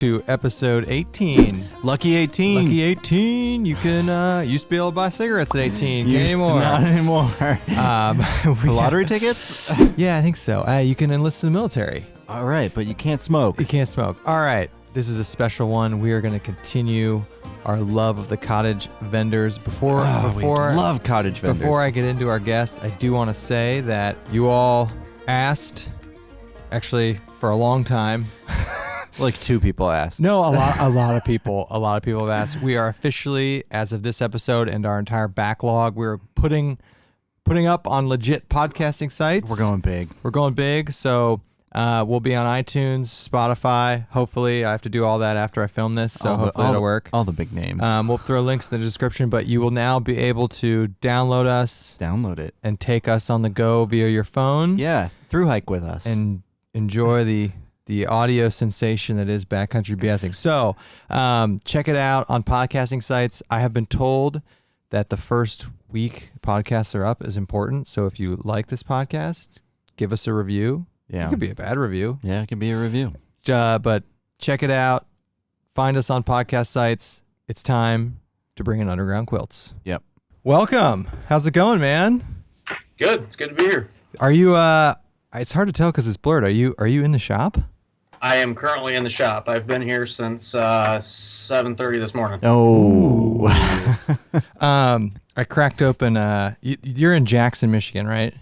to episode 18. Lucky 18. Lucky 18. You can used to be able to buy cigarettes at 18. Can't anymore. Not anymore. Lottery tickets? Yeah, I think so. You can enlist in the military. All right, but you can't smoke. You can't smoke. All right. This is a special one. We are going to continue our love of the cottage vendors. Before we love cottage vendors. Before I get into our guests, I do want to say that you all asked, actually for a long time. Like 2 people asked. No, a lot of people have asked. We are officially, as of this episode and our entire backlog, we're putting up on legit podcasting sites. We're going big. So we'll be on iTunes, Spotify. Hopefully, I have to do all that after I film this, so hopefully it'll work. All the big names. We'll throw links in the description, but you will now be able to download us. Download it. And take us on the go via your phone. Yeah, through hike with us. And enjoy the audio sensation that is Backcountry BSing. So check it out on podcasting sites. I have been told that the first week podcasts are up is important. So if you like this podcast, give us a review. Yeah. It could be a bad review. Yeah, it could be a review. But check it out. Find us on podcast sites. It's time to bring in Underground Quilts. Yep. Welcome. How's it going, man? Good. It's good to be here. Are you it's hard to tell because it's blurred. Are you in the shop? I am currently in the shop. I've been here since 7:30 this morning. Oh. I cracked open. You're in Jackson, Michigan, right?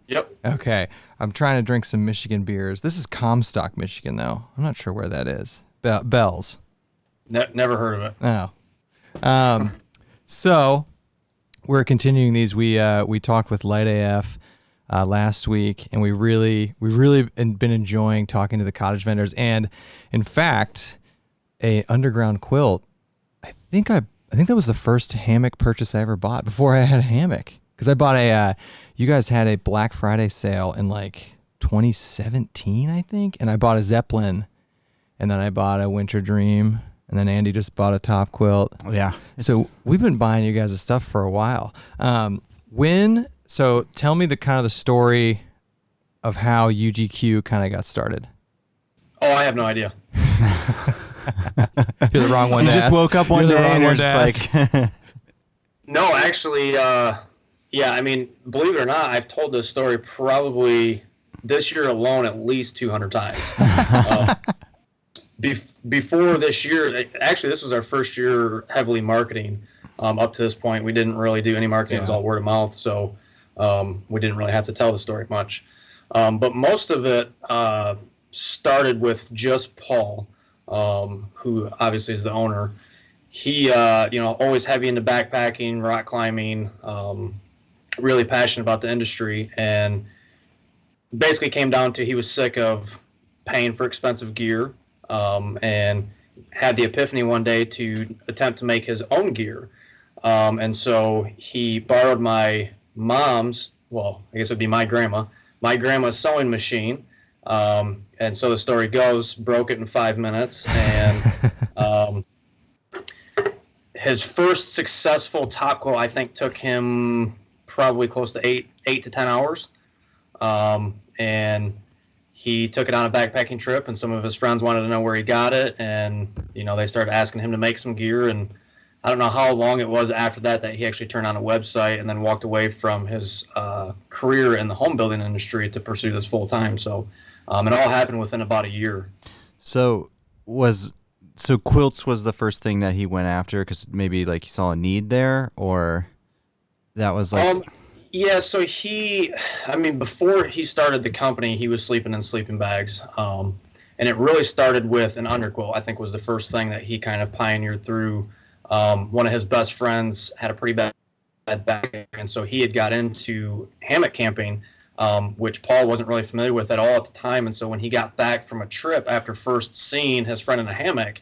Yep. Okay. I'm trying to drink some Michigan beers. This is Comstock, Michigan, though. I'm not sure where that is. Bells. Never heard of it. No. So we're continuing these. We talked with Light AF last week, and we really been enjoying talking to the cottage vendors. And in fact, a underground quilt. I think that was the first hammock purchase I ever bought before I had a hammock. Because I bought you guys had a Black Friday sale in like 2017, I think, and I bought a Zeppelin, and then I bought a Winter Dream, and then Andy just bought a top quilt. Yeah. So we've been buying you guys' stuff for a while. So tell me the story of how UGQ kind of got started. Oh, I have no idea. You're the wrong one to ask. You just woke up one day and you're just like... No, actually, yeah, I mean, believe it or not, I've told this story probably this year alone at least 200 times. Before this year, actually, this was our first year heavily marketing. Up to this point, we didn't really do any marketing. It was all word of mouth, so we didn't really have to tell the story much. But most of it started with just Paul, who obviously is the owner. He, always heavy into backpacking, rock climbing, really passionate about the industry, and basically came down to he was sick of paying for expensive gear, and had the epiphany one day to attempt to make his own gear. And so he borrowed my mom's, well, I guess it'd be my grandma's sewing machine. And so the story goes, broke it in 5 minutes, and his first successful top quilt, I think, took him probably close to 8 to 10 hours. And he took it on a backpacking trip, and some of his friends wanted to know where he got it. And, they started asking him to make some gear. And I don't know how long it was after that he actually turned on a website and then walked away from his career in the home building industry to pursue this full time. So it all happened within about a year. So quilts was the first thing that he went after because maybe like he saw a need there, or that was like... Yeah, so before he started the company, he was sleeping in sleeping bags. And it really started with an underquilt, I think was the first thing that he kind of pioneered through. One of his best friends had a pretty bad back, and so he had got into hammock camping, which Paul wasn't really familiar with at all at the time. And so when he got back from a trip after first seeing his friend in a hammock,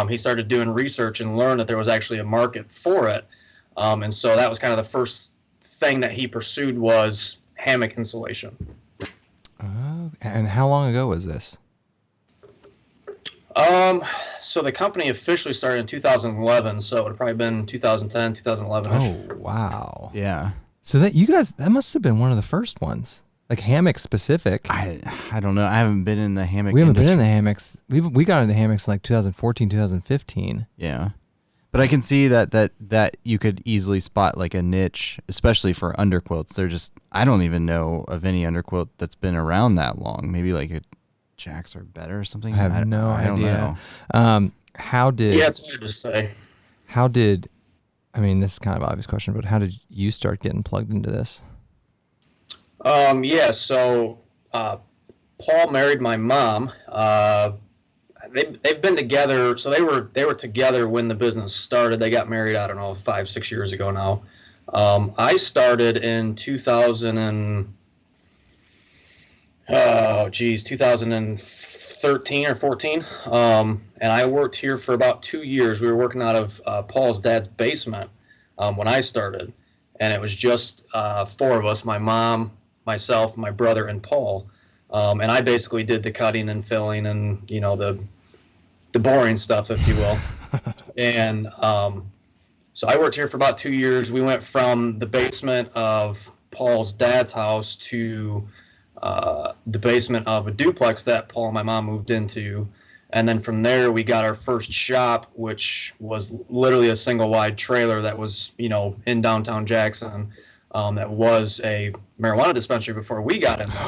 he started doing research and learned that there was actually a market for it. And so that was kind of the first thing that he pursued was hammock insulation. And how long ago was this? So the company officially started in 2011, so it would have probably been 2010, 2011. Oh, wow. Yeah. So that you guys, that must have been one of the first ones. Like hammock specific. I don't know. I haven't been in the hammock. We haven't been industry. in the hammocks. We got into hammocks in like 2014, 2015. Yeah. But I can see that you could easily spot like a niche, especially for underquilts. They're just, I don't even know of any underquilt that's been around that long. Maybe like a Jacks are better or something. I have no I don't idea. know. How did? Yeah, it's hard to say. How did? I mean, this is kind of an obvious question, but how did you start getting plugged into this? Yeah. So Paul married my mom. They've been together. So they were together when the business started. They got married, I don't know, 5-6 years ago now. I started in 2013 or 14. And I worked here for about 2 years. We were working out of Paul's dad's basement when I started. And it was just 4 of us, my mom, myself, my brother, and Paul. And I basically did the cutting and filling and, the boring stuff, if you will. And so I worked here for about 2 years. We went from the basement of Paul's dad's house to the basement of a duplex that Paul and my mom moved into. And then from there, we got our first shop, which was literally a single wide trailer that was, in downtown Jackson. That was a marijuana dispensary before we got in there.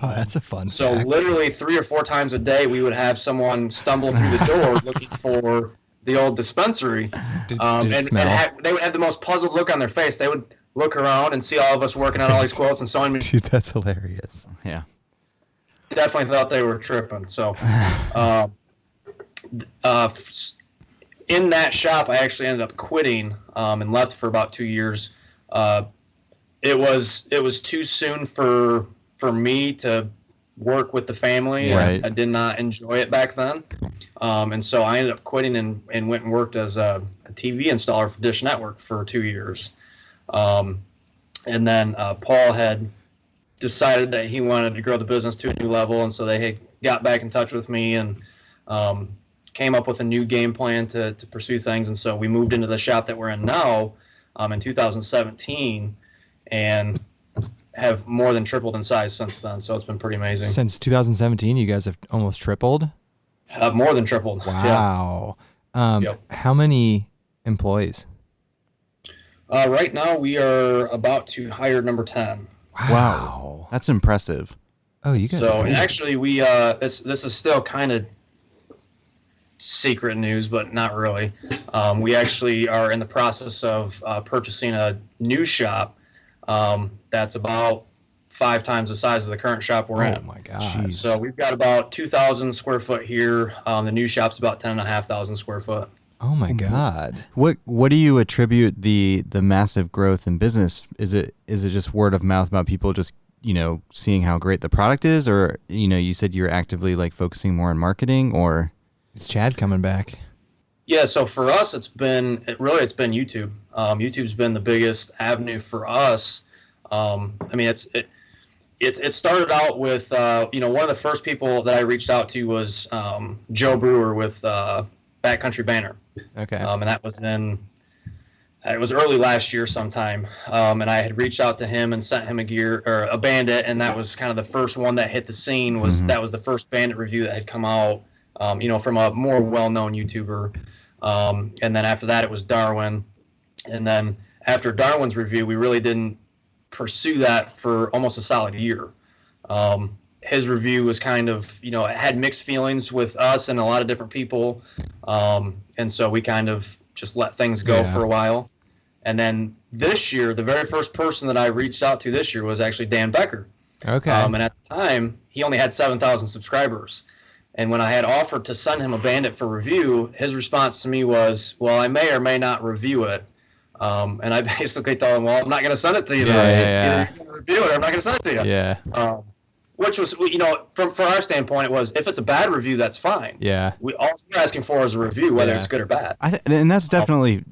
That's a fun So fact. literally 3 or 4 times a day, we would have someone stumble through the door looking for the old dispensary. Did it smell? They would have the most puzzled look on their face. They would look around and see all of us working on all these quilts and sewing. Dude, that's hilarious. Yeah. Definitely thought they were tripping. So in that shop, I actually ended up quitting and left for about 2 years. It was too soon for me to work with the family. Right. I did not enjoy it back then. And so I ended up quitting and went and worked as a TV installer for Dish Network for 2 years. And then Paul had decided that he wanted to grow the business to a new level. And so they got back in touch with me and came up with a new game plan to pursue things. And so we moved into the shop that we're in now in 2017 and have more than tripled in size since then. So it's been pretty amazing. Since 2017, you guys have almost tripled. More than tripled. Wow. Yep. How many employees? Right now we are about to hire number 10. Wow. That's impressive. Oh, you guys. So are big. actually we this is still kind of secret news, but not really. We actually are in the process of purchasing a new shop that's about 5 times the size of the current shop we're in. Oh my God. So we've got about 2,000 square foot here. The new shop's about 10,500 square foot. Oh my God. What do you attribute the massive growth in business? Is it just word of mouth about people just seeing how great the product is, or you said you're actively like focusing more on marketing, or Is Chad coming back? Yeah, so for us, it's been YouTube. YouTube's been the biggest avenue for us. I mean, it started out with one of the first people that I reached out to was Joe Brewer with Backcountry Banner. Okay. And that was it was early last year sometime. And I had reached out to him and sent him a bandit, and that was kind of the first one that hit the scene. That was the first bandit review that had come out, from a more well-known YouTuber. And then after that, it was Darwin. And then after Darwin's review, we really didn't pursue that for almost a solid year. His review was kind of, it had mixed feelings with us and a lot of different people. And so we kind of just let things go for a while. And then this year, the very first person that I reached out to this year was actually Dan Becker. Okay. And at the time, he only had 7,000 subscribers. And when I had offered to send him a bandit for review, his response to me was, well, I may or may not review it. And I basically told him, well, I'm not going to send it to you. Yeah. Either you're going to review it or I'm not going to send it to you. Yeah. Which was, from our standpoint, it was, if it's a bad review, that's fine. Yeah. All we're asking for is a review, whether Yeah. it's good or bad. and that's definitely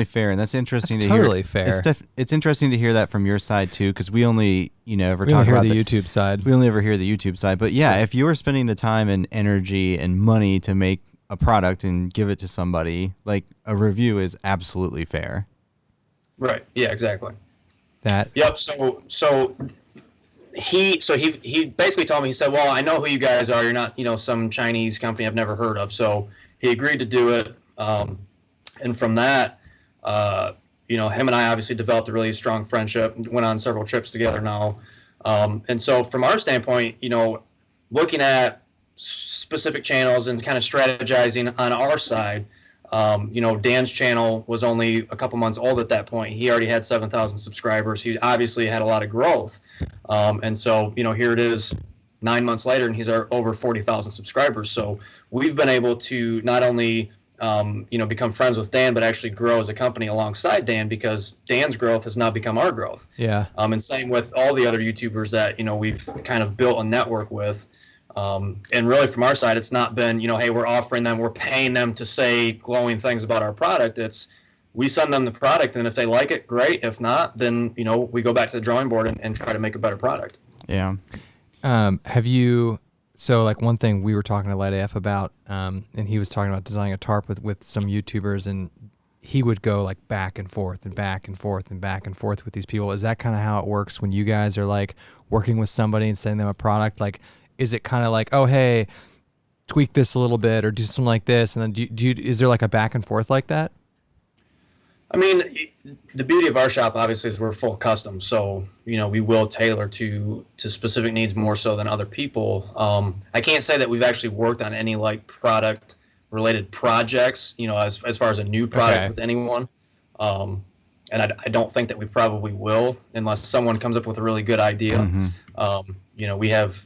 fair, and that's interesting That's to hear. totally fair. It's interesting to hear that from your side too, because we only ever We talk only hear about the YouTube side. We only ever hear the YouTube side, but yeah, if you're spending the time and energy and money to make a product and give it to somebody, like a review is absolutely fair. Right. Yeah, exactly. That. Yep. So he basically told me, he said, well, I know who you guys are. You're not, some Chinese company I've never heard of. So he agreed to do it. And from that, him and I obviously developed a really strong friendship, went on several trips together now. And so from our standpoint, looking at specific channels and kind of strategizing on our side, Dan's channel was only a couple months old at that point. He already had 7,000 subscribers. He obviously had a lot of growth. And so, here it is 9 months later, and he's over 40,000 subscribers. So we've been able to not only, become friends with Dan, but actually grow as a company alongside Dan, because Dan's growth has now become our growth. Yeah. And same with all the other YouTubers that, we've kind of built a network with. And really from our side, it's not been, hey, we're paying them to say glowing things about our product. It's, we send them the product, and if they like it, great. If not, then, we go back to the drawing board and try to make a better product. Yeah. So like one thing we were talking to Light AF about, and he was talking about designing a tarp with some YouTubers, and he would go like back and forth and back and forth and back and forth with these people. Is that kind of how it works when you guys are like working with somebody and sending them a product? Like, is it kind of like, oh, hey, tweak this a little bit or do something like this? And then is there like a back and forth like that? I mean, the beauty of our shop, obviously, is we're full custom. So, we will tailor to specific needs more so than other people. I can't say that we've actually worked on any like product related projects, as far as a new product with anyone. And I don't think that we probably will, unless someone comes up with a really good idea. Mm-hmm. We have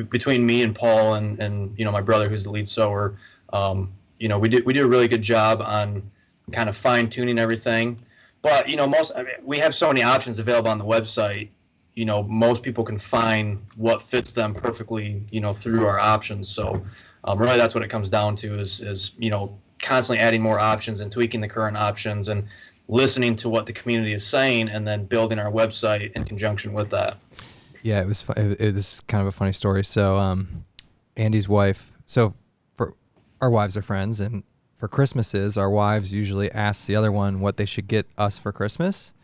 between me and Paul and my brother, who's the lead sewer, we do a really good job on kind of fine tuning everything. But we have so many options available on the website. Most people can find what fits them perfectly, through our options. So really that's what it comes down to is constantly adding more options and tweaking the current options and listening to what the community is saying, and then building our website in conjunction with that. Yeah, this is kind of a funny story. So Andy's wife, so for our wives are friends, and for Christmases, our wives usually ask the other one what they should get us for Christmas.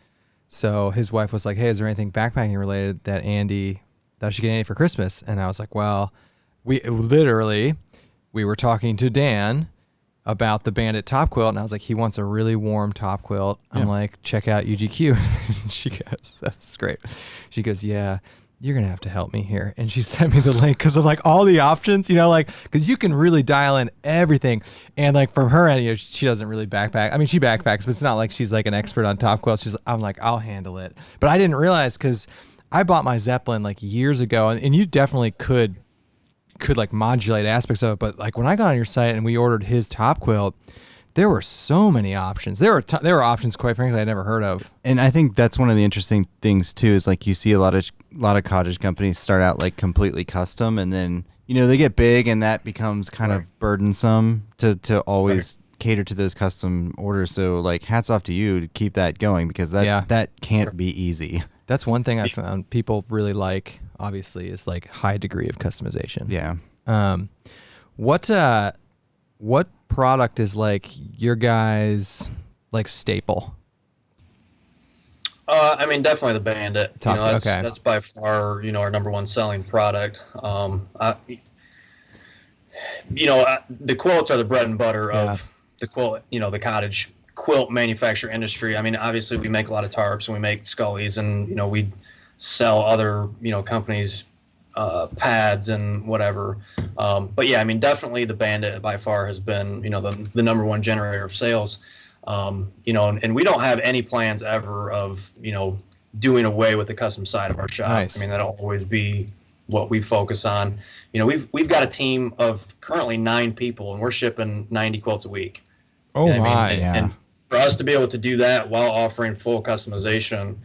So his wife was like, hey, is there anything backpacking related that I should get Andy for Christmas? And I was like, well, we were talking to Dan about the Bandit top quilt, and I was like, he wants a really warm top quilt. I'm like, check out UGQ. She goes, that's great. She goes, yeah, you're going to have to help me here. And she sent me the link because of like all the options, because you can really dial in everything. And like from her end, she doesn't really backpack. I mean, she backpacks, but it's not like she's like an expert on top quilts. I'm like, I'll handle it. But I didn't realize, because I bought my Zeppelin like years ago, and you definitely could like modulate aspects of it. But like when I got on your site and we ordered his top quilt, there were so many options. There were options, quite frankly, I never heard of. And I think that's one of the interesting things too, is like you see a lot of cottage companies start out like completely custom, and then they get big, and that becomes kind of burdensome to always cater to those custom orders. So like hats off to you to keep that going, because that can't be easy. That's one thing I found people really like, obviously, is like high degree of customization. Yeah. What product is like your guys' like staple? I mean, definitely the Bandit. That's by far, our number one selling product. The quilts are the bread and butter of the quilt, the cottage quilt manufacturer industry. I mean, obviously we make a lot of tarps and we make scullies, and, we sell other, companies, pads and whatever. But yeah, I mean, definitely the Bandit by far has been, the number one generator of sales. And we don't have any plans ever of, doing away with the custom side of our shop. Nice. I mean, that'll always be what we focus on. We've got a team of currently 9 people, and we're shipping 90 quilts a week. Oh my. And for us to be able to do that while offering full customization,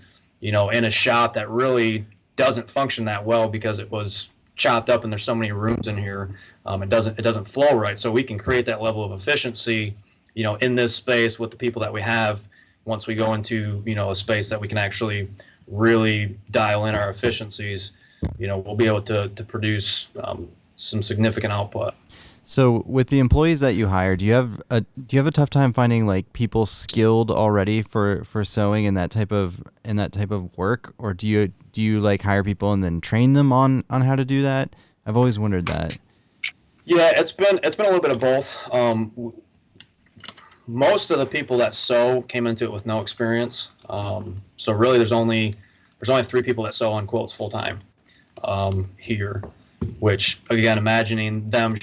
in a shop that really doesn't function that well because it was chopped up and there's so many rooms in here, it doesn't flow right. So we can create that level of efficiency, in this space with the people that we have. Once we go into, a space that we can actually really dial in our efficiencies, we'll be able to produce some significant output. So with the employees that you hire, do you have a tough time finding like people skilled already for sewing and that type of work, or do do you like hire people and then train them on how to do that? I've always wondered that. Yeah, it's been a little bit of both. Most of the people that sew came into it with no experience. So really, there's only 3 people that sew on quilts full time here. Which again, imagining them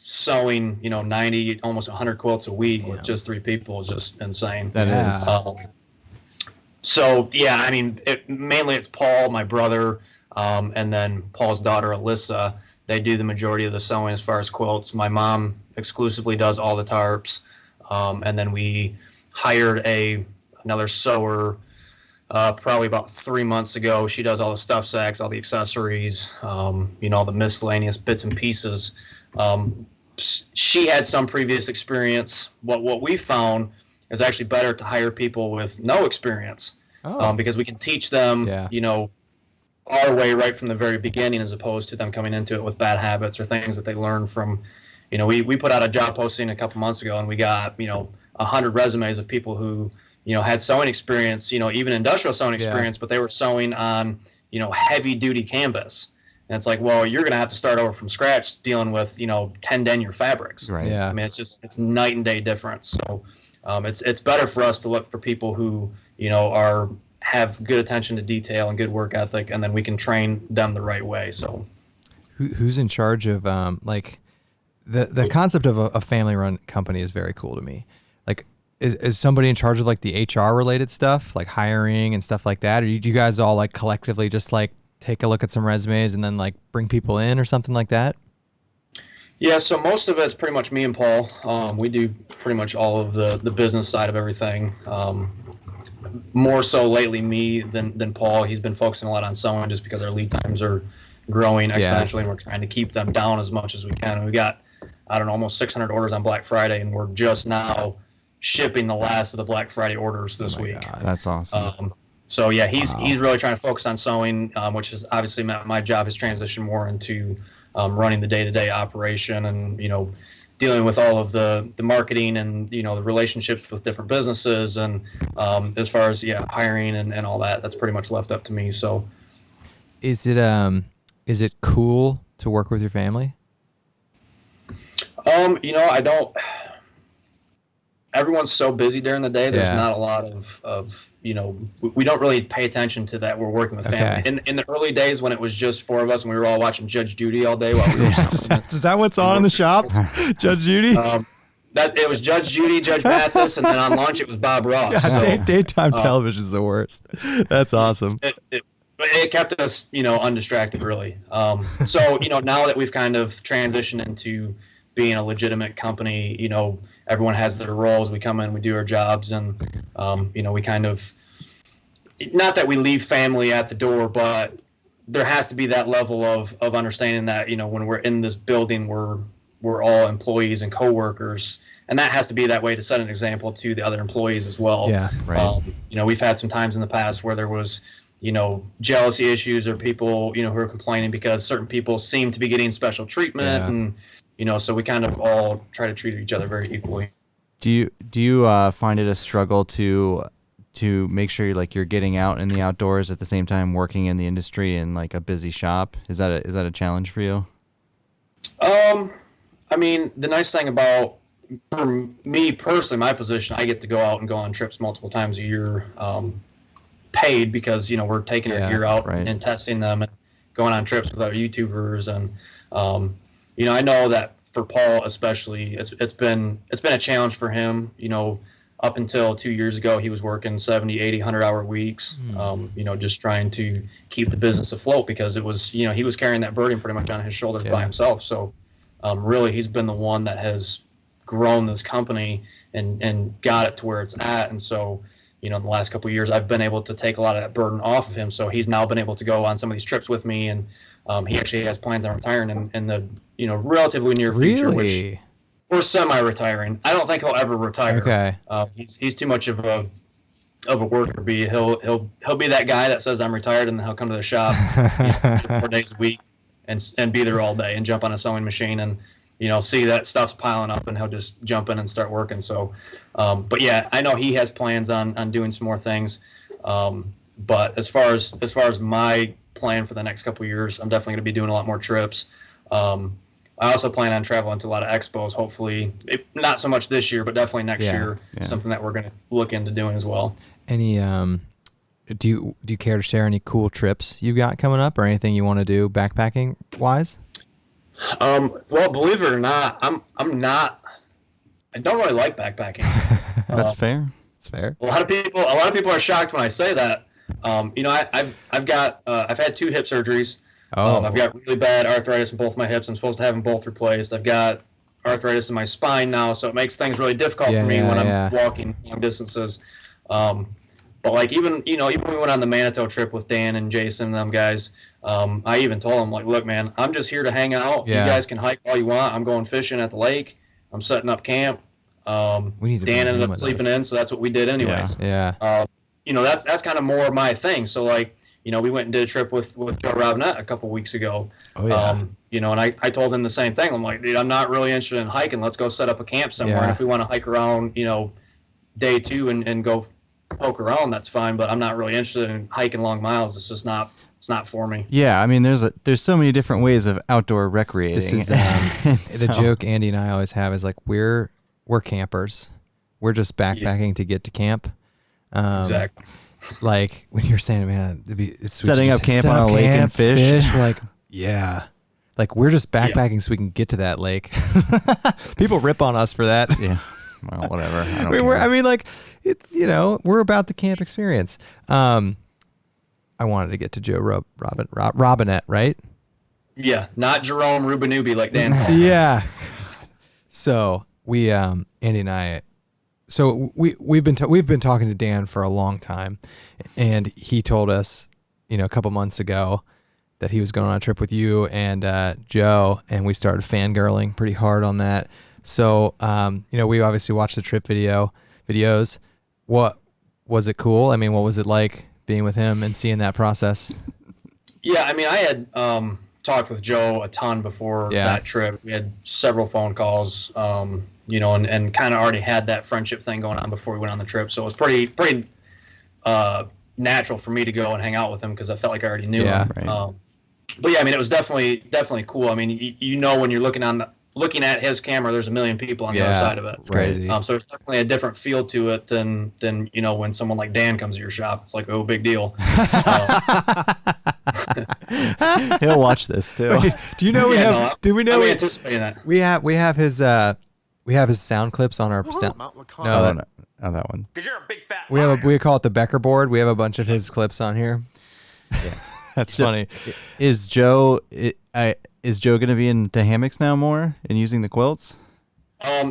sewing 90, almost 100 quilts a week with just 3 people is just insane. That is. So yeah, I mean, mainly it's Paul, my brother, and then Paul's daughter Alyssa. They do the majority of the sewing as far as quilts. My mom exclusively does all the tarps. And then we hired another sewer probably about 3 months ago. She does all the stuff sacks, all the accessories, all the miscellaneous bits and pieces. She had some previous experience. What we found is actually better to hire people with no experience because we can teach them, our way right from the very beginning, as opposed to them coming into it with bad habits or things that they learn from. We put out a job posting a couple months ago, and we got 100 resumes of people who had sewing experience, even industrial sewing experience, but they were sewing on heavy duty canvas. And it's like, well, you're going to have to start over from scratch dealing with 10 denier fabrics. Right. Yeah. I mean, it's night and day difference. So it's better for us to look for people who have good attention to detail and good work ethic, and then we can train them the right way. So who's in charge of the concept of a family-run company is very cool to me. Like, is somebody in charge of like the HR related stuff, like hiring and stuff like that, or do you guys all like collectively just like take a look at some resumes and then like bring people in or something like that? Yeah, so most of it's pretty much me and Paul. We do pretty much all of the business side of everything. More so lately me than Paul. He's been focusing a lot on sewing just because our lead times are growing exponentially, and we're trying to keep them down as much as we can. And we got, I don't know, almost 600 orders on Black Friday, and we're just now shipping the last of the Black Friday orders this week. God, that's awesome. So yeah, he's really trying to focus on sewing, which has obviously meant my job has transitioned more into running the day-to-day operation and dealing with all of the marketing and the relationships with different businesses, and as far as hiring and all that, that's pretty much left up to me. So is it cool to work with your family? I don't. Everyone's so busy during the day. There's not a lot of we don't really pay attention to that. We're working with family. In the early days when it was just 4 of us and we were all watching Judge Judy all day while we were Is that what's on in the shop? Judge Judy? That it was Judge Judy, Judge Mathis, and then on lunch it was Bob Ross. God, daytime television is the worst. That's awesome. It kept us, undistracted, really. So, now that we've kind of transitioned into being a legitimate company, everyone has their roles. We come in, we do our jobs, and, we kind of, not that we leave family at the door, but there has to be that level of understanding that, when we're in this building, we're all employees and coworkers, and that has to be that way to set an example to the other employees as well. Yeah, right. We've had some times in the past where there was, jealousy issues or people, who are complaining because certain people seem to be getting special treatment, and so we kind of all try to treat each other very equally. Do you find it a struggle to make sure you're getting out in the outdoors at the same time working in the industry in like a busy shop? Is that a challenge for you? I mean, the nice thing about, for me personally, my position, I get to go out and go on trips multiple times a year, paid, because we're taking our gear out and testing them and going on trips with our YouTubers, and I know that for Paul especially, it's been a challenge for him. Up until 2 years ago, he was working 70, 80, 100-hour weeks, just trying to keep the business afloat, because it was, he was carrying that burden pretty much on his shoulders by himself. So really, he's been the one that has grown this company and got it to where it's at. And so, in the last couple of years, I've been able to take a lot of that burden off of him. So he's now been able to go on some of these trips with me, and he actually has plans on retiring in the relatively near future, which we're semi-retiring. I don't think he'll ever retire. Okay. He's too much of a worker bee. He'll be that guy that says I'm retired, and then he'll come to the shop 4 days a week and be there all day and jump on a sewing machine and see that stuff's piling up, and he'll just jump in and start working. So, but yeah, I know he has plans on doing some more things. But as far as my plan for the next couple of years, I'm definitely going to be doing a lot more trips. I also plan on traveling to a lot of expos. Hopefully, not so much this year, but definitely next year. Yeah. Something that we're going to look into doing as well. Any do you care to share any cool trips you've got coming up, or anything you want to do backpacking wise? Well, believe it or not, I don't really like backpacking. That's fair. It's fair. A lot of people are shocked when I say that. I've had 2 hip surgeries. I've got really bad arthritis in both my hips. I'm supposed to have them both replaced. I've got arthritis in my spine now, so it makes things really difficult for me when I'm walking long distances. But like even we went on the Manitou trip with Dan and Jason and them guys. I even told them, like, look, man, I'm just here to hang out. Yeah. You guys can hike all you want. I'm going fishing at the lake. I'm setting up camp. Dan ended up sleeping in, so that's what we did anyways. Yeah. That's kind of more my thing. So like, we went and did a trip with Joe Robinette a couple weeks ago. Oh, yeah. And I told him the same thing. I'm like, dude, I'm not really interested in hiking. Let's go set up a camp somewhere. Yeah. And if we want to hike around, day 2 and go poke around, that's fine. But I'm not really interested in hiking long miles. It's not for me. Yeah, I mean, there's so many different ways of outdoor recreating. This is the joke Andy and I always have is like, we're campers. We're just backpacking to get to camp. Exactly. Like when you're saying, man, it's setting up camp on a lake and fish. We're like, yeah. Like we're just backpacking so we can get to that lake. People rip on us for that. Yeah. Well, whatever. I don't care. I mean, like, it's, we're about the camp experience. I wanted to get to Joe Robinette, right? Yeah, not Jerome Rubinubi like Dan called. Yeah. So we, Andy and I, we've been talking to Dan for a long time, and he told us, a couple months ago that he was going on a trip with you and Joe, and we started fangirling pretty hard on that. So, we obviously watched the trip videos. What was it cool? I mean, what was it like being with him and seeing that process? Yeah, I mean, I had talked with Joe a ton before that trip. We had several phone calls, and kind of already had that friendship thing going on before we went on the trip. So it was pretty natural for me to go and hang out with him because I felt like I already knew him. Right. But yeah, I mean, it was definitely cool. I mean, when you're looking at his camera, there's a million people on the other side of it. It's crazy. So it's definitely a different feel to it than when someone like Dan comes to your shop. It's like, oh, big deal. He'll watch this too. Wait, do you know I'm anticipating that. we have his sound clips on our sound. No, that one. Because you're a big fat We call it the Becker board. We have a bunch of his clips on here. Yeah. That's funny. Is Joe going to be into hammocks now more and using the quilts?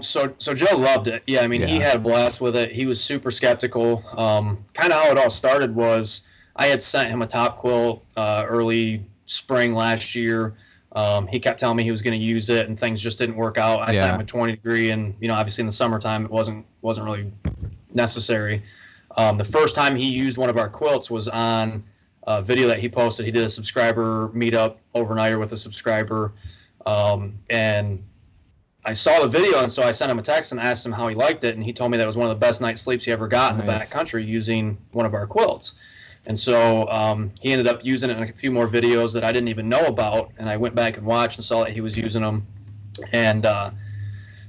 So Joe loved it. Yeah, I mean, he had a blast with it. He was super skeptical. Kind of how it all started was I had sent him a top quilt early spring last year. He kept telling me he was going to use it, and things just didn't work out. I sent him a 20 degree, and obviously in the summertime it wasn't really necessary. The first time he used one of our quilts was on a video that he posted. He did a subscriber meetup overnighter with a subscriber, and I saw the video, and so I sent him a text and asked him how he liked it, and he told me that it was one of the best night's sleeps he ever got in the backcountry using one of our quilts. And so he ended up using it in a few more videos that I didn't even know about, and I went back and watched and saw that he was using them. And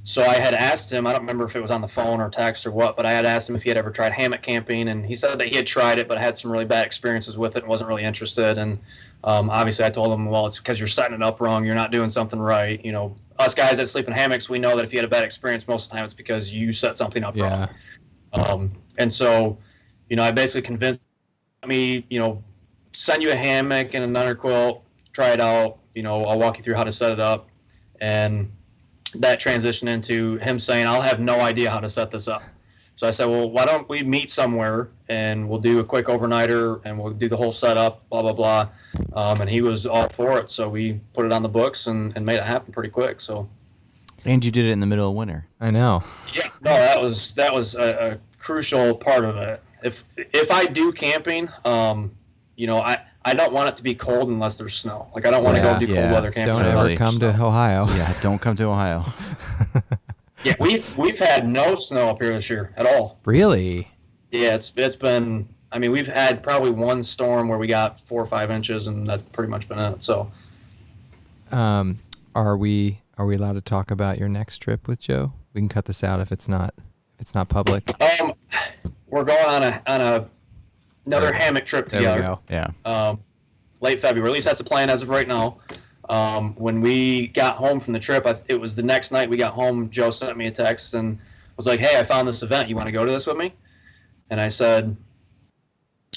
so I had asked him, I don't remember if it was on the phone or text or what, but I had asked him if he had ever tried hammock camping, and he said that he had tried it but had some really bad experiences with it and wasn't really interested. And obviously I told him, well, it's because you're setting it up wrong, you're not doing something right. Us guys that sleep in hammocks, we know that if you had a bad experience, most of the time it's because you set something up wrong. And so, I basically convinced me, send you a hammock and another quilt, try it out, I'll walk you through how to set it up. And that transitioned into him saying, I'll have no idea how to set this up. So I said, well, why don't we meet somewhere and we'll do a quick overnighter and we'll do the whole setup, blah, blah, blah. And he was all for it. So we put it on the books and made it happen pretty quick. So. And you did it in the middle of winter. I know. Yeah, no, that was a crucial part of it. If I do camping, I don't want it to be cold unless there's snow. Like I don't want to go do cold weather camping. Don't ever come to Ohio. Yeah, don't come to Ohio. Yeah, we've had no snow up here this year at all. Really? Yeah, it's been I mean, we've had probably one storm where we got 4 or 5 inches, and that's pretty much been it. So, are we allowed to talk about your next trip with Joe? We can cut this out if it's not public. we're going on another hammock trip There together. we go. Yeah. Late February. At least that's the plan as of right now. When we got home from the trip, it was the next night we got home. Joe sent me a text and was like, "Hey, I found this event. You want to go to this with me?" And I said,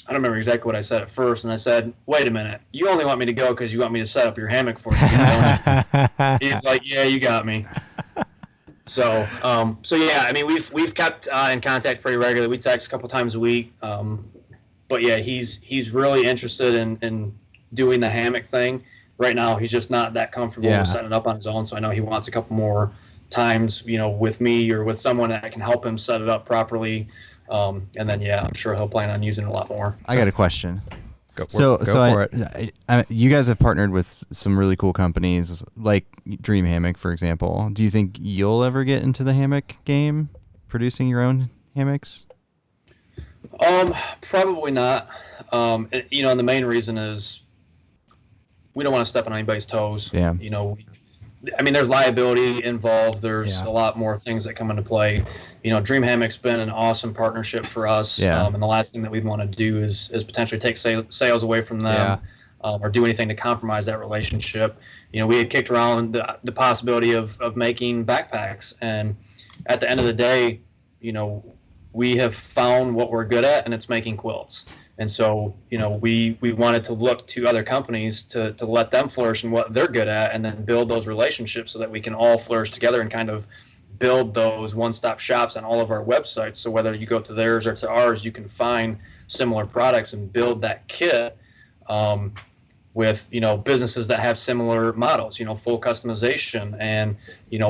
I don't remember exactly what I said at first. And I said, "Wait a minute. You only want me to go because you want me to set up your hammock for you." He's like, "Yeah, you got me." So yeah, I mean, we've kept in contact pretty regularly. We text a couple times a week. But yeah, he's really interested in doing the hammock thing. Right now, he's just not that comfortable with setting it up on his own. So I know he wants a couple more times, with me or with someone that can help him set it up properly. And then, yeah, I'm sure he'll plan on using it a lot more. I got a question. Go for it. You guys have partnered with some really cool companies like Dream Hammock, for example. Do you think you'll ever get into the hammock game, producing your own hammocks? Probably not. And the main reason is we don't want to step on anybody's toes. Yeah. I mean, there's liability involved. There's a lot more things that come into play. Dream Hammock's been an awesome partnership for us. Yeah. And the last thing that we'd want to do is potentially take sales away from them or do anything to compromise that relationship. We had kicked around the possibility of making backpacks. And at the end of the day, we have found what we're good at, and it's making quilts. And so, we wanted to look to other companies to let them flourish in what they're good at, and then build those relationships so that we can all flourish together and kind of build those one-stop shops on all of our websites. So whether you go to theirs or to ours, you can find similar products and build that kit with, businesses that have similar models, full customization and,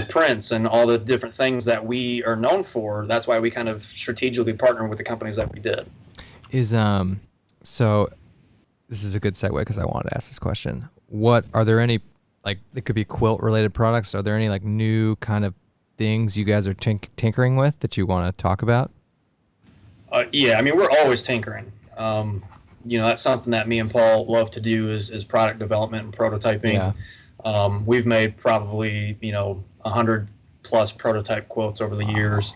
prints and all the different things that we are known for. That's why we kind of strategically partner with the companies that we did. So this is a good segue because I wanted to ask this question. Are there any, it could be quilt related products? Are there any new kind of things you guys are tinkering with that you want to talk about? Yeah, I mean, we're always tinkering. That's something that me and Paul love to do is product development and prototyping. Yeah. We've made probably, 100 plus prototype quilts over the years.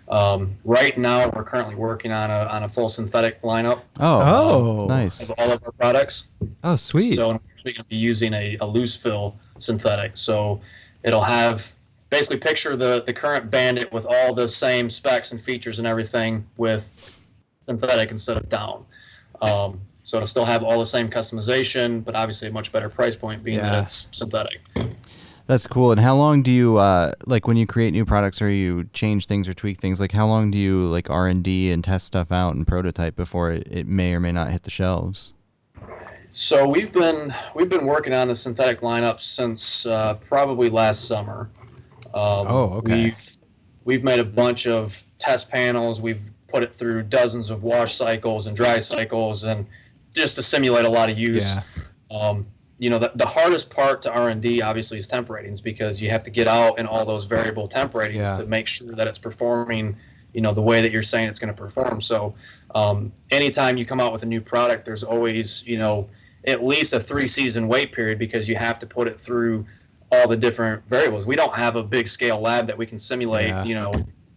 Right now, we're currently working on a full synthetic lineup. Nice. Of all of our products. Oh, sweet. So we're going to be using a loose fill synthetic. So it'll have, basically picture the current Bandit with all the same specs and features and everything with synthetic instead of down. So it'll still have all the same customization, but obviously a much better price point being that it's synthetic. That's cool. And how long do you, when you create new products or you change things or tweak things, how long do you R&D and test stuff out and prototype before it may or may not hit the shelves? So we've been working on the synthetic lineup since probably last summer. Okay. We've made a bunch of test panels. We've put it through dozens of wash cycles and dry cycles, and just to simulate a lot of use. Yeah. The hardest part to R&D obviously is temp ratings, because you have to get out in all those variable temp ratings to make sure that it's performing, the way that you're saying it's going to perform. So anytime you come out with a new product, there's always, at least a 3-season wait period, because you have to put it through all the different variables. We don't have a big scale lab that we can simulate,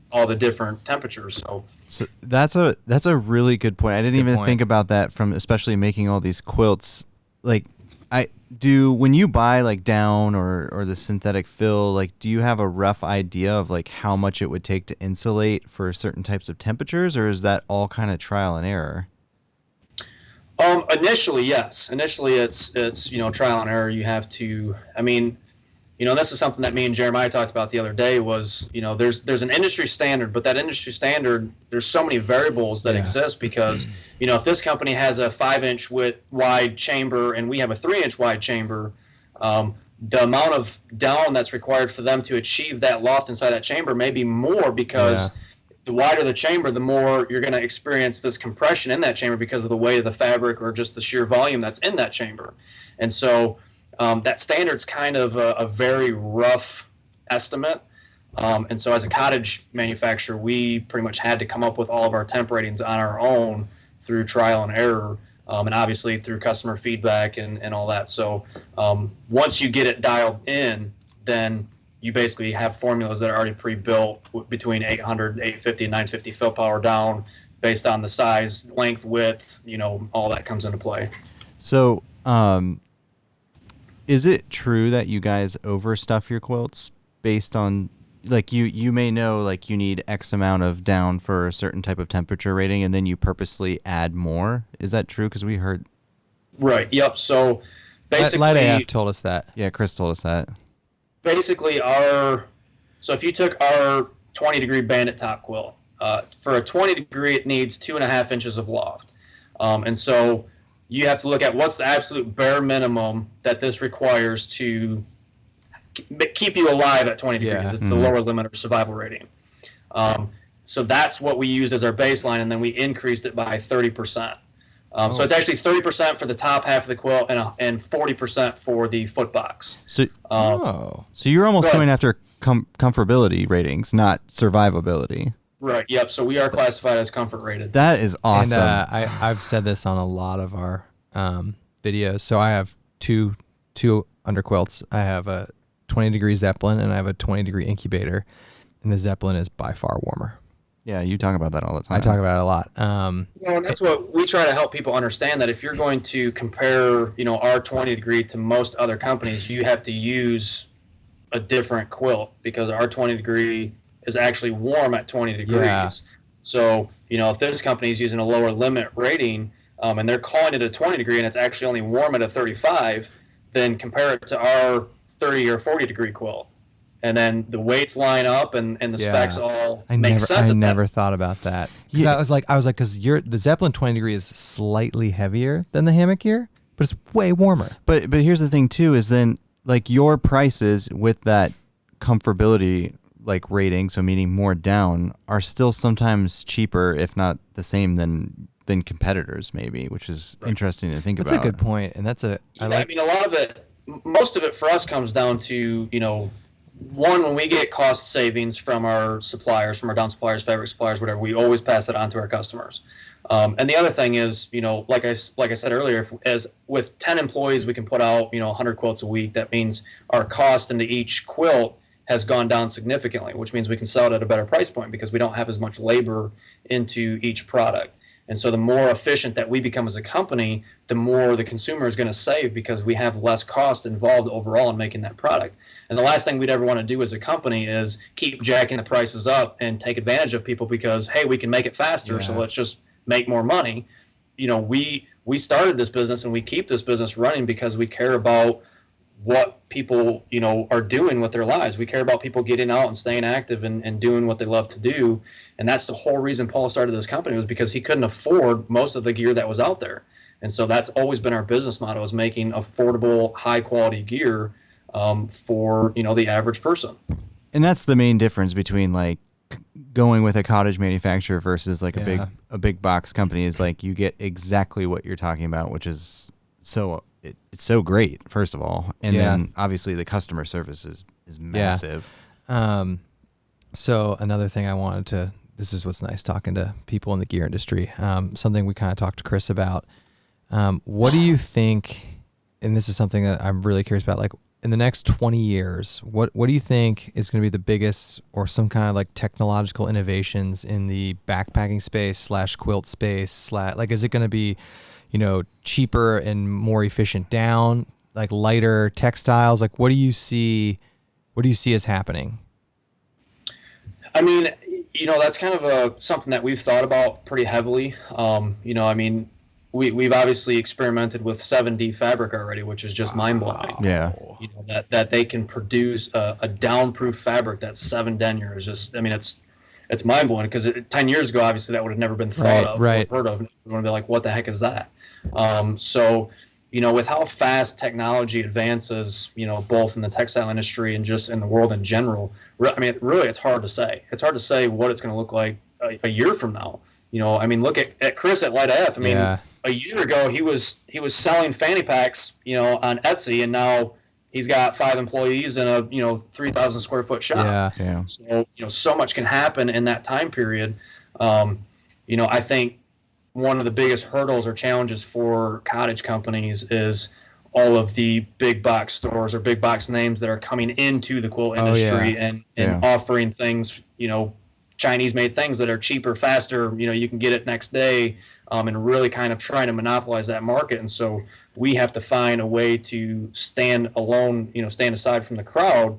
all the different temperatures. So that's a really good point. I didn't even think about that, from especially making all these quilts. When you buy down or the synthetic fill, do you have a rough idea of how much it would take to insulate for certain types of temperatures, or is that all kind of trial and error? Initially, yes. Initially, it's trial and error. You have to. I mean, this is something that me and Jeremiah talked about the other day. Was there's an industry standard, but that industry standard, there's so many variables that exist, because if this company has a 5-inch wide chamber and we have a 3-inch wide chamber, the amount of down that's required for them to achieve that loft inside that chamber may be more, because the wider the chamber, the more you're going to experience this compression in that chamber because of the weight of the fabric or just the sheer volume that's in that chamber. And so that standard's kind of a very rough estimate. And so as a cottage manufacturer, we pretty much had to come up with all of our temp ratings on our own through trial and error, and obviously through customer feedback and all that. So once you get it dialed in, then you basically have formulas that are already pre-built between 800, 850, and 950 fill power down based on the size, length, width, all that comes into play. So, is it true that you guys overstuff your quilts based on, like, you may know, like, you need X amount of down for a certain type of temperature rating, and then you purposely add more? Is that true? Because we heard... Right, yep. So basically... Light AF told us that. Yeah, Chris told us that. Basically, so if you took our 20-degree bandit top quilt, for a 20 degree, it needs 2.5 inches of loft. And so you have to look at what's the absolute bare minimum that this requires to keep you alive at 20 degrees. Yeah. It's the lower limit of survival rating. So that's what we used as our baseline, and then we increased it by 30%. So it's actually 30% for the top half of the quilt and 40% for the foot box. So, So you're almost going after comfortability ratings, not survivability. Right. Yep. So we are classified as comfort rated. That is awesome. And I've said this on a lot of our videos. So I have two underquilts. I have a 20-degree Zeppelin and I have a 20-degree incubator, and the Zeppelin is by far warmer. Yeah, you talk about that all the time. I talk about it a lot. And that's what we try to help people understand, that if you're going to compare, our 20 degree to most other companies, you have to use a different quilt, because our 20 degree is actually warm at 20 degrees. Yeah. So, if this company is using a lower limit rating, and they're calling it a 20 degree and it's actually only warm at a 35, then compare it to our 30 or 40 degree quilt. And then the weights line up and the specs all make sense. I never thought about that. Yeah. I was like, because the Zeppelin 20 degree is slightly heavier than the hammock gear, but it's way warmer. But here's the thing too, is then, like, your prices with that comfortability, like, rating, so meaning more down, are still sometimes cheaper, if not the same than competitors, maybe, which is interesting to think about. That's a good point, and that's a. I mean, a lot of it, most of it for us comes down to one, when we get cost savings from our suppliers, from our down suppliers, fabric suppliers, whatever, we always pass it on to our customers. And the other thing is, like I said earlier, as with 10 employees, we can put out 100 quilts a week. That means our cost into each quilt has gone down significantly, which means we can sell it at a better price point because we don't have as much labor into each product. And so the more efficient that we become as a company, the more the consumer is going to save, because we have less cost involved overall in making that product. And the last thing we'd ever want to do as a company is keep jacking the prices up and take advantage of people because, hey, we can make it faster, so let's just make more money. We started this business and we keep this business running because we care about what people, are doing with their lives. We care about people getting out and staying active and doing what they love to do. And that's the whole reason Paul started this company, was because he couldn't afford most of the gear that was out there. And so that's always been our business motto, is making affordable, high quality gear for, the average person. And that's the main difference between, like, going with a cottage manufacturer versus, like, a big box company, is, like, you get exactly what you're talking about, which is it's so great, first of all, and then obviously the customer service is massive. So another thing I wanted to, this is what's nice talking to people in the gear industry, something we kind of talked to Chris about. What do you think, and this is something that I'm really curious about, like, in the next 20 years, what do you think is going to be the biggest, or some kind of, like, technological innovations in the backpacking space / quilt space like, is it going to be cheaper and more efficient down, like lighter textiles? Like, what do you see as happening? I mean, that's kind of something that we've thought about pretty heavily. We've obviously experimented with 7D fabric already, which is just mind-blowing. Yeah. That they can produce a downproof fabric that's 7 denier is just, it's mind-blowing, because 10 years ago, obviously, that would have never been thought of or heard of. Everyone would be like, what the heck is that? So, with how fast technology advances, both in the textile industry and just in the world in general, really, it's hard to say. It's hard to say what it's going to look like a year from now. Look at Chris at Light AF. A year ago, he was selling fanny packs, on Etsy, and now he's got 5 employees in a 3,000 square foot shop. Yeah. So so much can happen in that time period. I think one of the biggest hurdles or challenges for cottage companies is all of the big box stores or big box names that are coming into the quilt industry and offering things, Chinese made things that are cheaper, faster, you can get it next day, and really kind of trying to monopolize that market. And so we have to find a way to stand alone, stand aside from the crowd,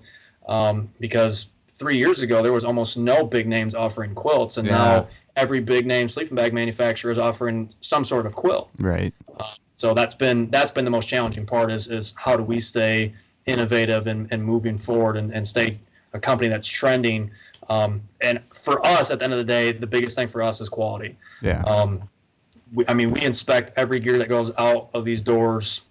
because 3 years ago there was almost no big names offering quilts, and now every big name sleeping bag manufacturer is offering some sort of quilt. Right. So that's been the most challenging part is how do we stay innovative and moving forward and stay a company that's trending. And for us, at the end of the day, the biggest thing for us is quality. Yeah. We inspect every gear that goes out of these doors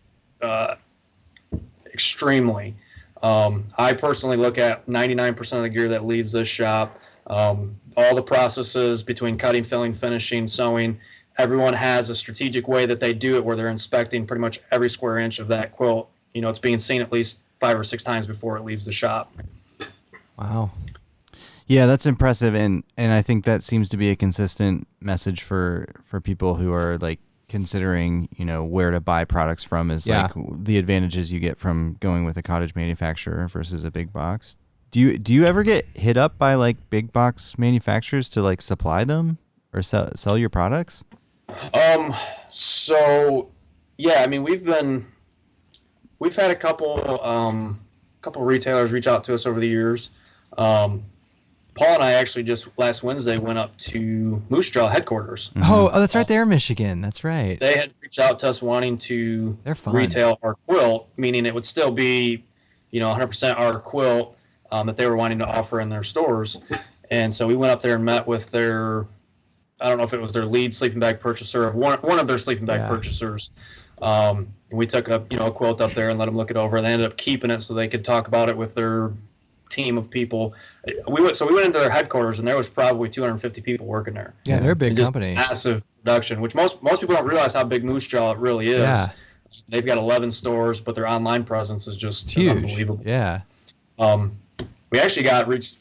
extremely. I personally look at 99% of the gear that leaves this shop. All the processes between cutting, filling, finishing, sewing, everyone has a strategic way that they do it where they're inspecting pretty much every square inch of that quilt. It's being seen at least 5 or 6 times before it leaves the shop. Wow. Yeah, that's impressive, and I think that seems to be a consistent message for people who are like considering, where to buy products from is like the advantages you get from going with a cottage manufacturer versus a big box. Do you ever get hit up by like big box manufacturers to like supply them or sell your products? So yeah, we've had a couple retailers reach out to us over the years. Paul and I actually just last Wednesday went up to Moose Jaw headquarters. Mm-hmm. Oh, that's right there in Michigan. That's right. They had reached out to us wanting to retail our quilt, meaning it would still be, 100% our quilt that they were wanting to offer in their stores. And so we went up there and met with their, I don't know if it was their lead sleeping bag purchaser or one of their sleeping bag purchasers. We took a quilt up there and let them look it over. They ended up keeping it so they could talk about it with their team of people. We went into their headquarters and there was probably 250 people working there. Yeah, they're a big company. Massive production, which most people don't realize how big Moose Jaw it really is. Yeah. They've got 11 stores, but their online presence is just huge. Unbelievable. Yeah. We actually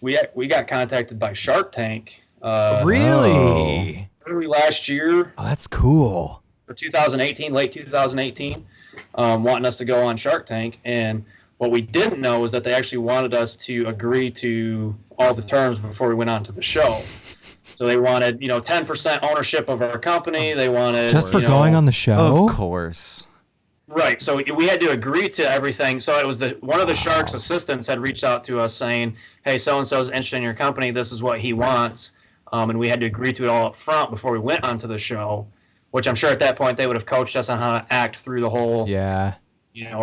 we got contacted by Shark Tank. Really? Early last year. Oh, that's cool. For 2018, late 2018, wanting us to go on Shark Tank. And what we didn't know is that they actually wanted us to agree to all the terms before we went on to the show. So they wanted, 10% ownership of our company. They wanted just for going on the show. Of course. Right. So we had to agree to everything. So it was one of the Shark's assistants had reached out to us saying, "Hey, so and so is interested in your company. This is what he wants," and we had to agree to it all up front before we went onto the show. Which I'm sure at that point they would have coached us on how to act through the whole. Yeah.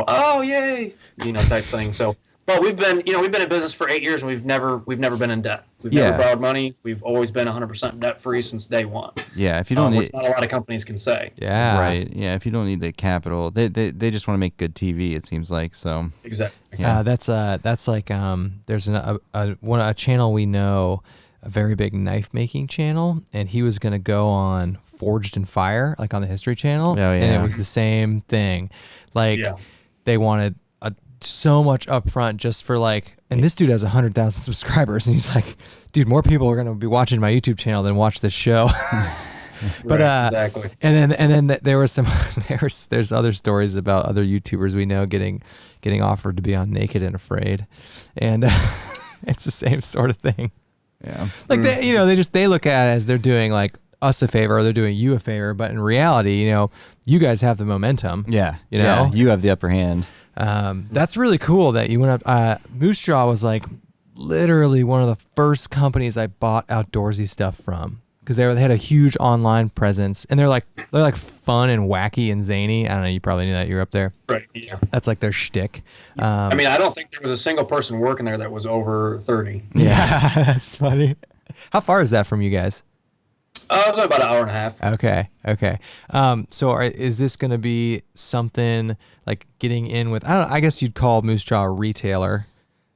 Oh yay, type thing. So, but we've been in business for 8 years and we've never been in debt. We've never borrowed money. We've always been 100% debt free since day one. Yeah, if you don't need, which not a lot of companies can say. Yeah. Right. Yeah, if you don't need the capital, they just want to make good TV. It seems like so. Exactly. Yeah. That's like there's a channel we know, a very big knife making channel, and he was gonna go on Forged in Fire, like on the History Channel. Oh, yeah. And it was the same thing. Like they wanted so much upfront just for like, and this dude has 100,000 subscribers, and he's like, dude, more people are gonna be watching my YouTube channel than watch this show. But exactly. And then there was there's other stories about other YouTubers we know getting offered to be on Naked and Afraid, and it's the same sort of thing. Yeah. Like they look at it as they're doing like us a favor or they're doing you a favor, but in reality, you guys have the momentum. Yeah. Yeah, you have the upper hand. That's really cool that you went up. Moose Jaw was like literally one of the first companies I bought outdoorsy stuff from because they had a huge online presence and they're like fun and wacky and zany. I don't know. You probably knew that. You're up there. Right. Yeah. That's like their shtick. I don't think there was a single person working there that was over 30. Yeah, that's funny. How far is that from you guys? It was about an hour and a half. Okay. So is this going to be something like getting in with, I guess you'd call Moose Jaw a retailer.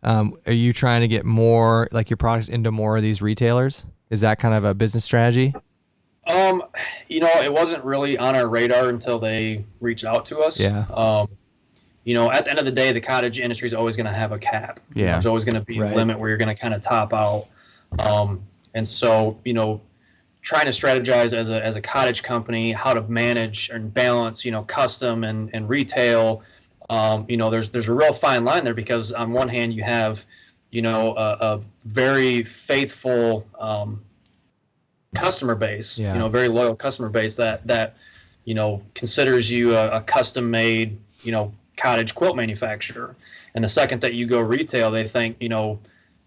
Are you trying to get more like your products into more of these retailers? Is that kind of a business strategy? It wasn't really on our radar until they reached out to us. Yeah. At the end of the day, the cottage industry is always going to have a cap. Yeah. There's always going to be a limit where you're going to kind of top out. And so, trying to strategize as a cottage company how to manage and balance, custom and retail. There's a real fine line there, because on one hand you have, a very faithful customer base, very loyal customer base that considers you a custom made, cottage quilt manufacturer. And the second that you go retail, they think,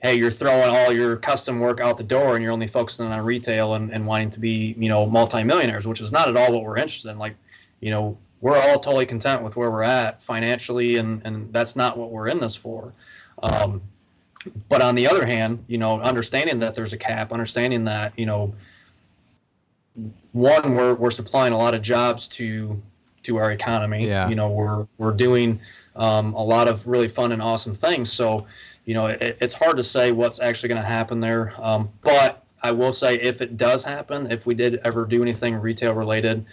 hey, you're throwing all your custom work out the door and you're only focusing on retail and wanting to be, multimillionaires, which is not at all what we're interested in. Like, we're all totally content with where we're at financially, and that's not what we're in this for. But on the other hand, understanding that there's a cap, understanding that, one, we're supplying a lot of jobs to our economy. We're doing a lot of really fun and awesome things. So, it's hard to say what's actually going to happen there. But I will say, if it does happen, if we did ever do anything retail related,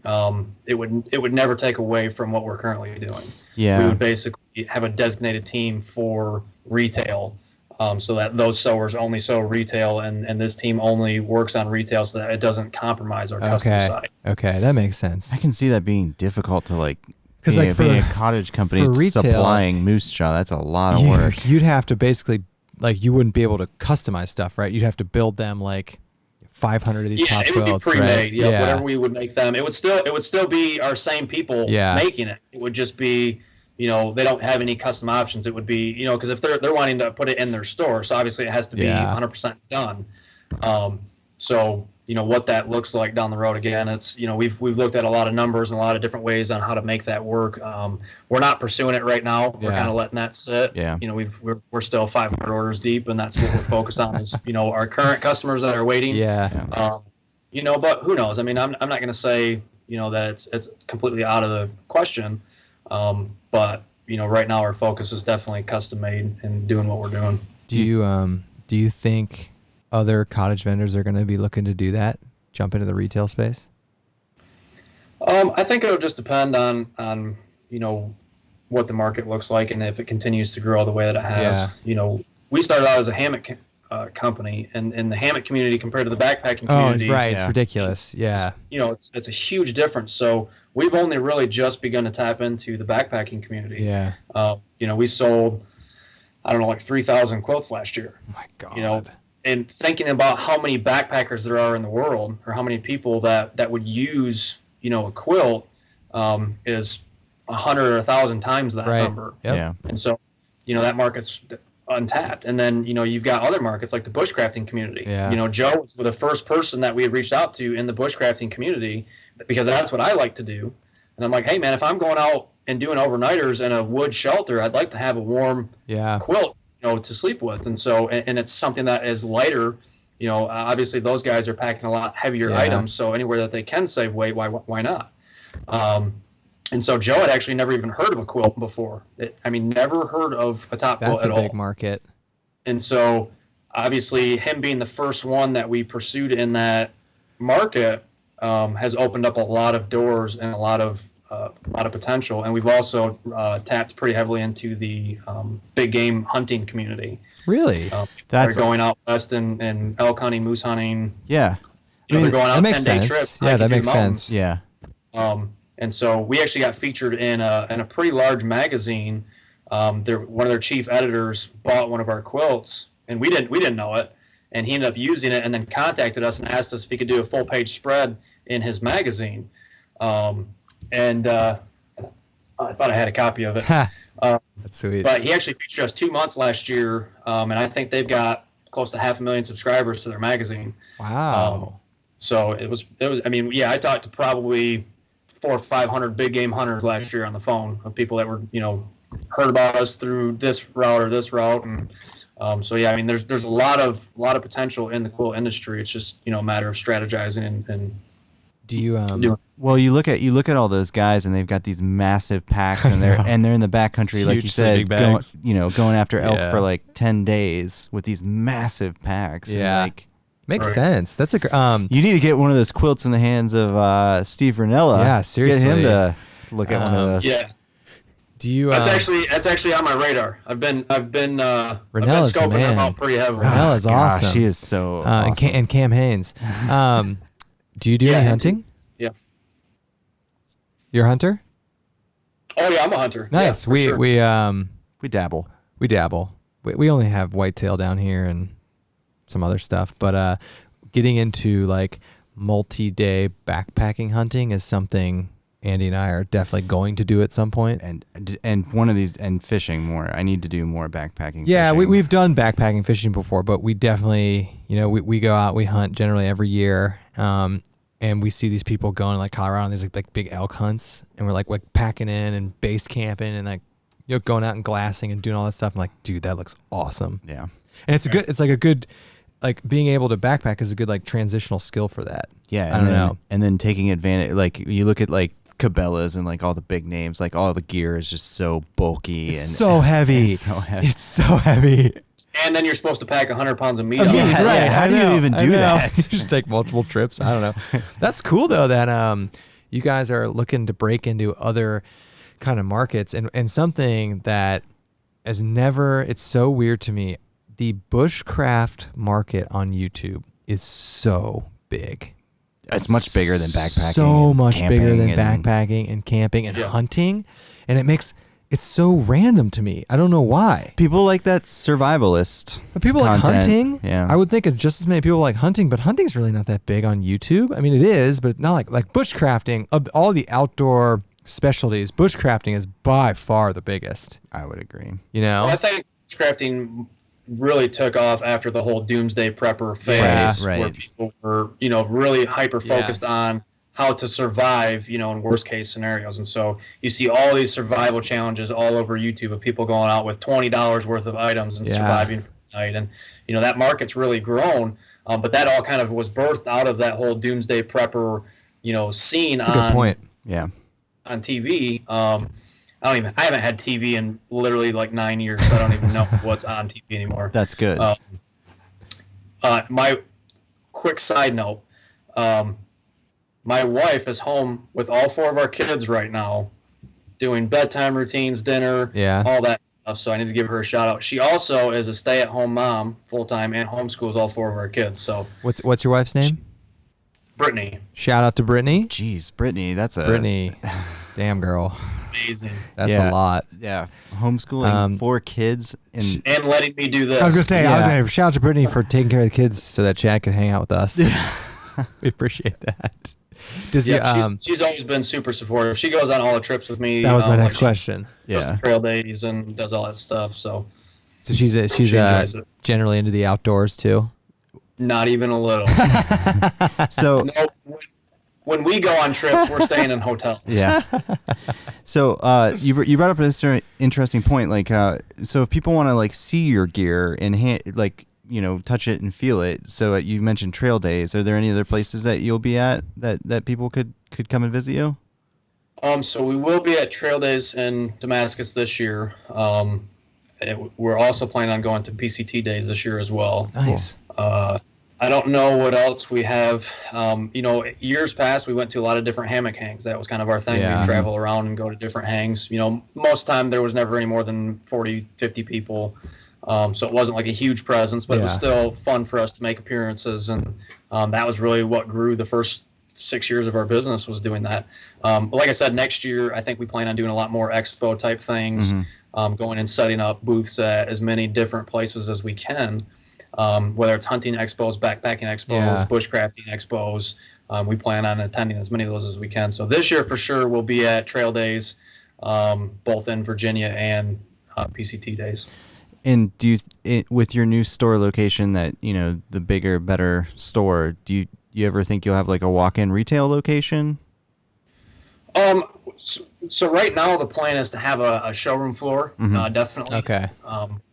it would never take away from what we're currently doing. We would basically have a designated team for retail, so that those sewers only sew retail, and this team only works on retail, so that it doesn't compromise our customer side. Okay, that makes sense. I can see that being difficult to because being a cottage company retail, supplying moose jaw, that's a lot of work. You'd have to basically, you wouldn't be able to customize stuff, right? You'd have to build them 500 of these top quilts, it would be pre-made, right? Whatever we would make them. It would still be our same people making it. It would just be, they don't have any custom options. It would be, because if they're wanting to put it in their store, so obviously it has to be 100% done. So, what that looks like down the road, again, it's, we've looked at a lot of numbers and a lot of different ways on how to make that work. We're not pursuing it right now. We're kind of letting that sit. We're still 500 orders deep, and that's what we're focused on is, our current customers that are waiting. But who knows? I mean, I'm not going to say, that it's completely out of the question. But, right now our focus is definitely custom made and doing what we're doing. Do you think other cottage vendors are going to be looking to do that, jump into the retail space? I think it'll just depend on what the market looks like, and if it continues to grow the way that it has. We started out as a hammock company, and in the hammock community compared to the backpacking community, it's ridiculous. It's a huge difference. So we've only really just begun to tap into the backpacking community. We sold, 3,000 quilts last year. Oh my God. And thinking about how many backpackers there are in the world, or how many people that would use, a quilt, is 100 or 1,000 times that number. And so, that market's untapped. And then, you've got other markets like the bushcrafting community. Joe was the first person that we had reached out to in the bushcrafting community, because that's what I like to do. And I'm like, hey man, if I'm going out and doing overnighters in a wood shelter, I'd like to have a warm quilt, to sleep with. And so, and it's something that is lighter. Obviously those guys are packing a lot heavier items. So anywhere that they can save weight, why not? And so Joe had actually never even heard of a quilt before. Never heard of a top quilt at all. That's a big market. And so obviously him being the first one that we pursued in that market has opened up a lot of doors and a lot of potential. And we've also tapped pretty heavily into the big game hunting community. Really? They're going out west and elk hunting, moose hunting. They're going out 10-day trips. That makes sense. And so we actually got featured in a pretty large magazine. One of their chief editors bought one of our quilts, and we didn't know it. And he ended up using it, and then contacted us and asked us if he could do a full page spread in his magazine. I thought I had a copy of it. That's sweet. But he actually featured us 2 months last year, and I think they've got close to 500,000 subscribers to their magazine. Wow. So it was. I talked to probably 400 or 500 big game hunters last year on the phone, of people that were, heard about us through this route or this route. And there's a lot of potential in the quilt industry. It's just, a matter of strategizing and do you well, you look at all those guys, and they've got these massive packs, and they're in the backcountry, like you said, going after elk for 10 days with these massive packs. Makes sense. That's a you need to get one of those quilts in the hands of Steve Ranella. Yeah, seriously. Get him to look at one of those. Yeah. Do you? That's actually on my radar. I've been Renella's the scoping man. them out pretty heavily. Renella's Gosh, awesome. she is so awesome. And Cam Haynes. Do you do any hunting? Yeah. You're a hunter? Oh yeah, I'm a hunter. Nice. Yeah, sure. We dabble. We dabble. We only have whitetail down here and some other stuff, but getting into like multi-day backpacking hunting is something Andy and I are definitely going to do at some point. And one of these, and fishing more. I need to do more backpacking. Yeah, fishing. we've done backpacking fishing before, but we definitely, we go out, we hunt generally every year, and we see these people going like Colorado on these like big elk hunts, and we're like packing in and base camping and like going out and glassing and doing all that stuff. I'm like, dude, that looks awesome. Yeah, and it's like a good, like being able to backpack is a good like transitional skill for that. Yeah, I don't know. And then taking advantage, like you look at like Cabela's and like all the big names, like all the gear is just so bulky and so heavy. It's so heavy. It's so heavy. And then you're supposed to pack 100 pounds of meat. Yeah, on it. Yeah, right. how do you even do that? Just take multiple trips. I don't know. That's cool though that you guys are looking to break into other kind of markets and something that has never. It's so weird to me. The bushcraft market on YouTube is so big. It's much bigger than backpacking. So and much bigger than camping backpacking and camping and hunting, and it's so random to me. I don't know why. People like that survivalist. But people content. like hunting. Yeah, I would think it's just as many people like hunting, but hunting's really not that big on YouTube. I mean, it is, but not like bushcrafting. Of all the outdoor specialties, bushcrafting is by far the biggest. I would agree. Well, I think crafting really took off after the whole doomsday prepper phase, right. where people were, really hyper focused on how to survive, in worst case scenarios. And so you see all these survival challenges all over YouTube of people going out with $20 worth of items and surviving for the night. And, that market's really grown. But that all kind of was birthed out of that whole doomsday prepper, scene. That's a good point. Yeah. On TV. I haven't had TV in literally like 9 years, so I don't even know what's on TV anymore. That's good. My quick side note, my wife is home with all 4 of our kids right now, doing bedtime routines, dinner, all that stuff, so I need to give her a shout out. She also is a stay-at-home mom, full-time, and homeschools all 4 of our kids. So What's your wife's name? Brittany. Shout out to Brittany. Jeez, Brittany, Brittany. Damn girl. Amazing. That's a lot. Yeah, homeschooling 4 kids and letting me do this. I was gonna say, shout out to Brittany for taking care of the kids so that Chad can hang out with us. We appreciate that. She's always been super supportive. She goes on all the trips with me. That was my next question. Does trail days and does all that stuff. So she's generally into the outdoors too. Not even a little. So no, when we go on trips, we're staying in hotels. Yeah. So you brought up an interesting point. Like, so if people want to like see your gear and touch it and feel it. So you mentioned trail days. Are there any other places that you'll be at that people could come and visit you? So we will be at trail days in Damascus this year. We're also planning on going to PCT days this year as well. Nice. I don't know what else we have. Years past, we went to a lot of different hammock hangs. That was kind of our thing. Yeah. We'd travel around and go to different hangs. Most of the time there was never any more than 40, 50 people. So it wasn't like a huge presence, but it was still fun for us to make appearances. And that was really what grew the first 6 years of our business, was doing that. Like I said, next year, I think we plan on doing a lot more expo type things, going and setting up booths at as many different places as we can. Whether it's hunting expos, backpacking expos, bushcrafting expos, we plan on attending as many of those as we can. So this year, for sure, we'll be at trail days, both in Virginia and PCT days. And with your new store location, that the bigger, better store, do you ever think you'll have like a walk-in retail location? So right now the plan is to have a showroom floor, definitely. Okay.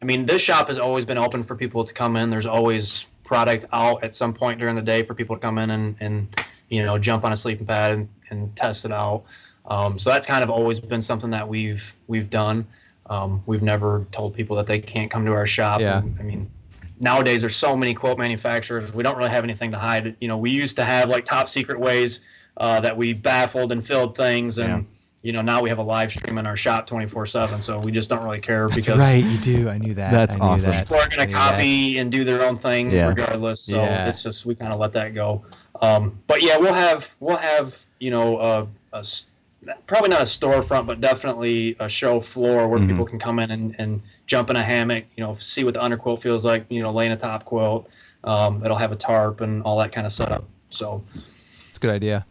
This shop has always been open for people to come in. There's always product out at some point during the day for people to come in and jump on a sleeping pad and test it out. So that's kind of always been something that we've done. We've never told people that they can't come to our shop. Yeah. Nowadays there's so many quote manufacturers. We don't really have anything to hide. We used to have like top secret ways that we baffled and filled things, and now we have a live stream in our shop 24/7, so we just don't really care That's because right, you do. I knew that. That's I knew awesome. that. people are going to copy and do their own thing regardless. So it's just we kind of let that go. But yeah, we'll have probably not a storefront, but definitely a show floor where people can come in and jump in a hammock, see what the underquilt feels like, laying a top quilt. It'll have a tarp and all that kind of setup. So it's a good idea.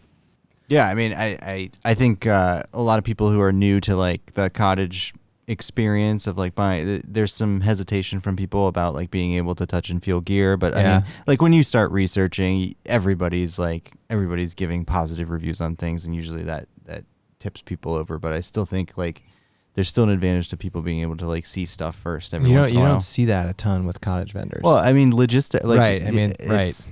Yeah, I mean, I think a lot of people who are new to like the cottage experience of like buying, there's some hesitation from people about like being able to touch and feel gear. But I mean, like when you start researching, everybody's giving positive reviews on things, and usually that tips people over. But I still think like there's still an advantage to people being able to like see stuff first. Once in a while. You don't see that a ton with cottage vendors. Well, I mean, right. I mean, it's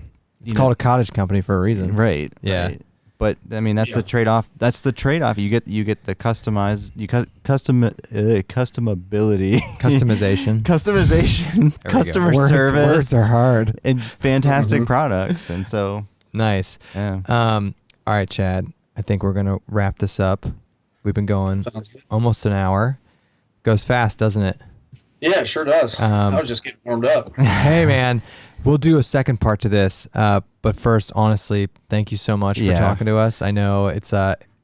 called a cottage company for a reason. Right. Yeah. Right. But I mean, that's the trade-off. That's the trade-off. You get the customizability, customization, customer service. Words are hard. And fantastic products. And so nice. Yeah. All right, Chad. I think we're gonna wrap this up. We've been going almost an hour. Goes fast, doesn't it? Yeah, it sure does. I was just getting warmed up. Hey, man. We'll do a second part to this. But first, honestly, thank you so much for talking to us. I know it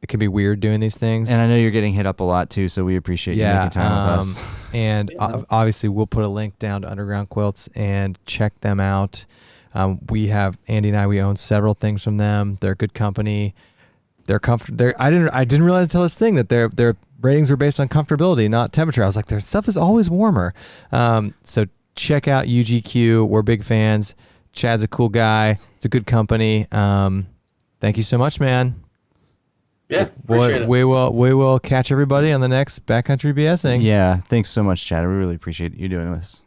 can be weird doing these things. And I know you're getting hit up a lot too, so we appreciate you making time with us. And obviously, we'll put a link down to Underground Quilts and check them out. We have, Andy and we own several things from them. They're a good company. They're comfortable. I didn't realize until this thing that their ratings are based on comfortability, not temperature. I was like, their stuff is always warmer. So check out UGQ. We're big fans. Chad's a cool guy. It's a good company. Thank you so much, man. Yeah, appreciate it. We will catch everybody on the next Backcountry BSing. Yeah, thanks so much, Chad. We really appreciate you doing this.